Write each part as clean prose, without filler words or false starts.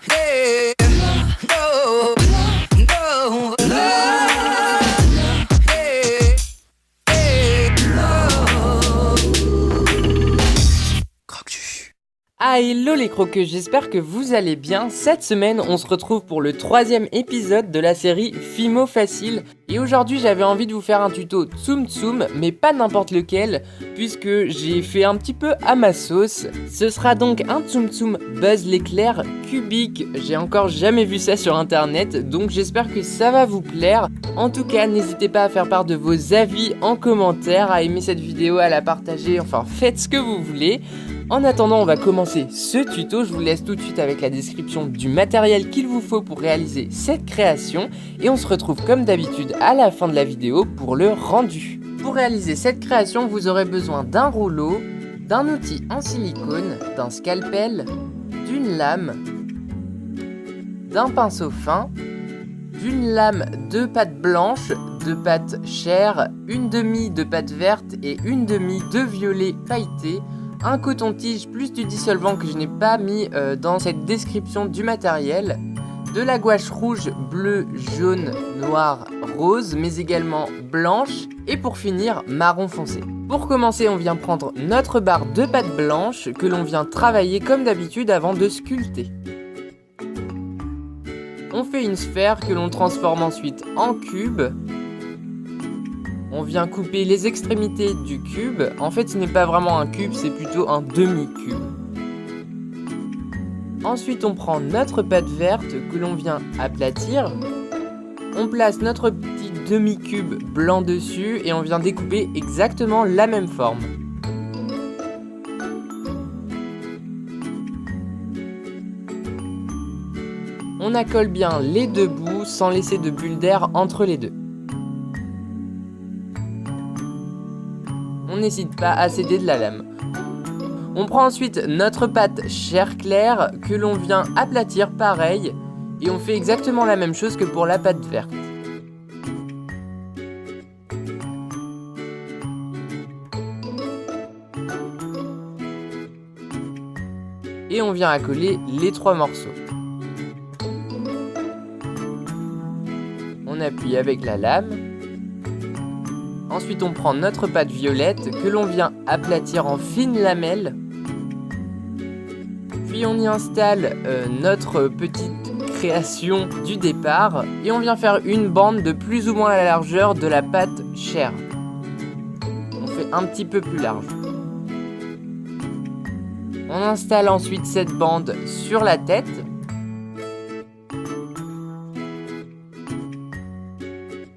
Hey, no, no, hey, hey, no. Croque-tu. Ah hello les croqueux, j'espère que vous allez bien. Cette semaine, on se retrouve pour le 3e épisode de la série Fimo Facile. Et aujourd'hui, j'avais envie de vous faire un tuto Tsum Tsum, mais pas n'importe lequel, puisque j'ai fait un petit peu à ma sauce. Ce sera donc un Tsum Tsum Buzz l'éclair cubique. J'ai encore jamais vu ça sur internet, donc j'espère que ça va vous plaire. En tout cas, n'hésitez pas à faire part de vos avis en commentaire, à aimer cette vidéo, à la partager, enfin faites ce que vous voulez. En attendant, on va commencer ce tuto. Je vous laisse tout de suite avec la description du matériel qu'il vous faut pour réaliser cette création. Et on se retrouve comme d'habitude à la fin de la vidéo pour le rendu. Pour réaliser cette création, vous aurez besoin d'un rouleau, d'un outil en silicone, d'un scalpel, d'une lame, d'un pinceau fin, d'une lame de pâte blanche, de pâte chair, une demi de pâte verte et une demi de violet pailleté, un coton-tige plus du dissolvant que je n'ai pas mis dans cette description du matériel, de la gouache rouge, bleue, jaune, noire, rose, mais également blanche, et pour finir, marron foncé. Pour commencer, on vient prendre notre barre de pâte blanche que l'on vient travailler comme d'habitude avant de sculpter. On fait une sphère que l'on transforme ensuite en cube. On vient couper les extrémités du cube. En fait, ce n'est pas vraiment un cube, c'est plutôt un demi-cube. Ensuite, on prend notre pâte verte que l'on vient aplatir. On place notre petit demi-cube blanc dessus et on vient découper exactement la même forme. On accole bien les deux bouts sans laisser de bulles d'air entre les deux. On n'hésite pas à céder de la lame. On prend ensuite notre pâte chair claire que l'on vient aplatir pareil et on fait exactement la même chose que pour la pâte verte. Et on vient accoler les trois morceaux. On appuie avec la lame. Ensuite, on prend notre pâte violette que l'on vient aplatir en fines lamelles. Puis on y installe notre petite création du départ et on vient faire une bande de plus ou moins la largeur de la pâte chair. On fait un petit peu plus large. On installe ensuite cette bande sur la tête.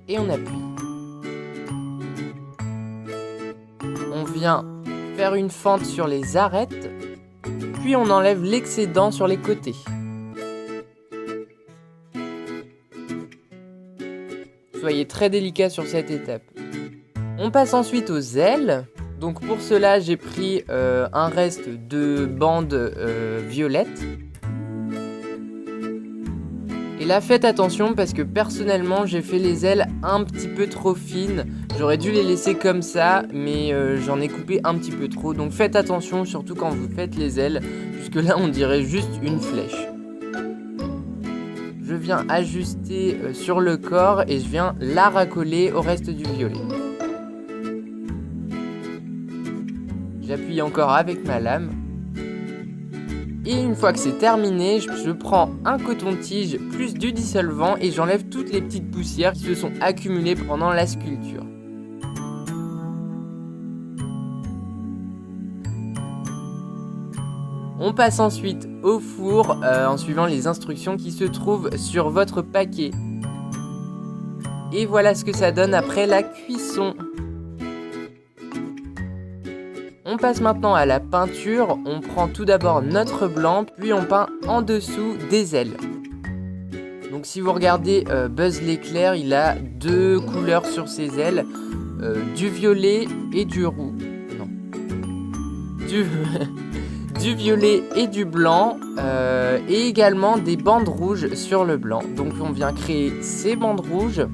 Et on appuie. On vient faire une fente sur les arêtes, puis on enlève l'excédent sur les côtés. Soyez très délicat sur cette étape. On passe ensuite aux ailes. Donc pour cela, j'ai pris un reste de bande violette. Et là, faites attention parce que personnellement, j'ai fait les ailes un petit peu trop fines. J'aurais dû les laisser comme ça, mais j'en ai coupé un petit peu trop. Donc faites attention, surtout quand vous faites les ailes, puisque là, on dirait juste une flèche. Je viens ajuster sur le corps et je viens la racoler au reste du violet. J'appuie encore avec ma lame. Et une fois que c'est terminé, je prends un coton-tige plus du dissolvant et j'enlève toutes les petites poussières qui se sont accumulées pendant la sculpture. On passe ensuite au four en suivant les instructions qui se trouvent sur votre paquet. Et voilà ce que ça donne après la cuisson. On passe maintenant à la peinture. On prend tout d'abord notre blanc, puis on peint en dessous des ailes. Donc si vous regardez Buzz l'éclair, il a deux couleurs sur ses ailes, du violet et du roux. Non. Du violet et du blanc, et également des bandes rouges sur le blanc. Donc on vient créer ces bandes rouges.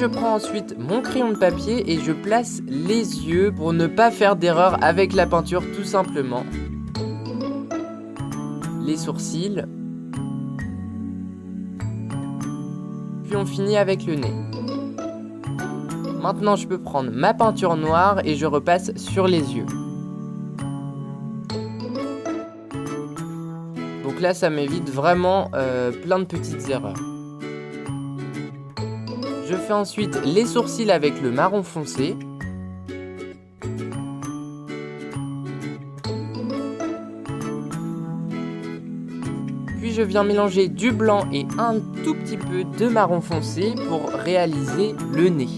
je prends ensuite mon crayon de papier et je place les yeux pour ne pas faire d'erreur avec la peinture tout simplement. Les sourcils. Puis on finit avec le nez. Maintenant je peux prendre ma peinture noire et je repasse sur les yeux. Donc là ça m'évite vraiment plein de petites erreurs. Je fais ensuite les sourcils avec le marron foncé. Puis je viens mélanger du blanc et un tout petit peu de marron foncé pour réaliser le nez.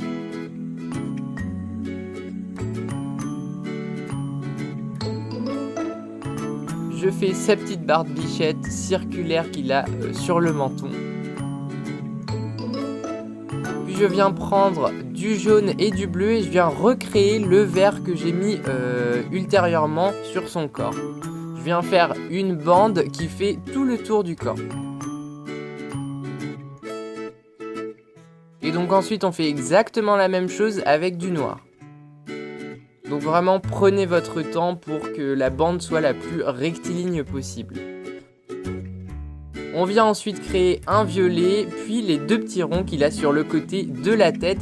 Je fais sa petite barbichette circulaire qu'il a sur le menton. Puis je viens prendre du jaune et du bleu et je viens recréer le vert que j'ai mis ultérieurement sur son corps. Je viens faire une bande qui fait tout le tour du corps. Et donc ensuite on fait exactement la même chose avec du noir. Donc vraiment prenez votre temps pour que la bande soit la plus rectiligne possible. On vient ensuite créer un violet, puis les deux petits ronds qu'il a sur le côté de la tête.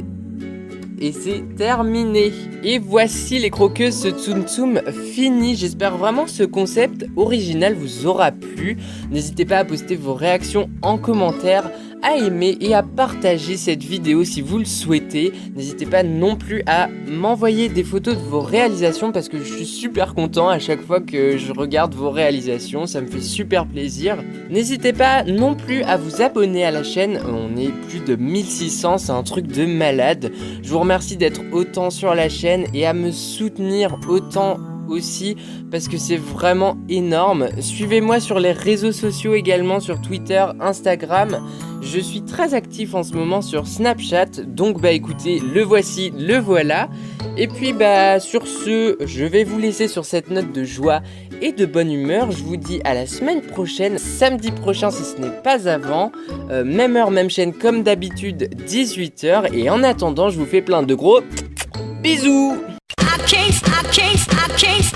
Et c'est terminé. Et voici les croqueuses, ce Tsum Tsum fini. J'espère vraiment que ce concept original vous aura plu. N'hésitez pas à poster vos réactions en commentaire, à aimer et à partager cette vidéo si vous le souhaitez. N'hésitez pas non plus à m'envoyer des photos de vos réalisations parce que je suis super content à chaque fois que je regarde vos réalisations, ça me fait super plaisir. N'hésitez pas non plus à vous abonner à la chaîne, on est plus de 1600, c'est un truc de malade. Je vous remercie d'être autant sur la chaîne et à me soutenir autant aussi parce que c'est vraiment énorme. Suivez-moi sur les réseaux sociaux également, sur Twitter, Instagram. Je suis très actif en ce moment sur Snapchat, donc bah écoutez, le voici, le voilà. Et puis bah sur ce, je vais vous laisser sur cette note de joie et de bonne humeur. Je vous dis à la semaine prochaine, samedi prochain si ce n'est pas avant. Même heure, même chaîne comme d'habitude, 18h. Et en attendant, je vous fais plein de gros bisous. I can't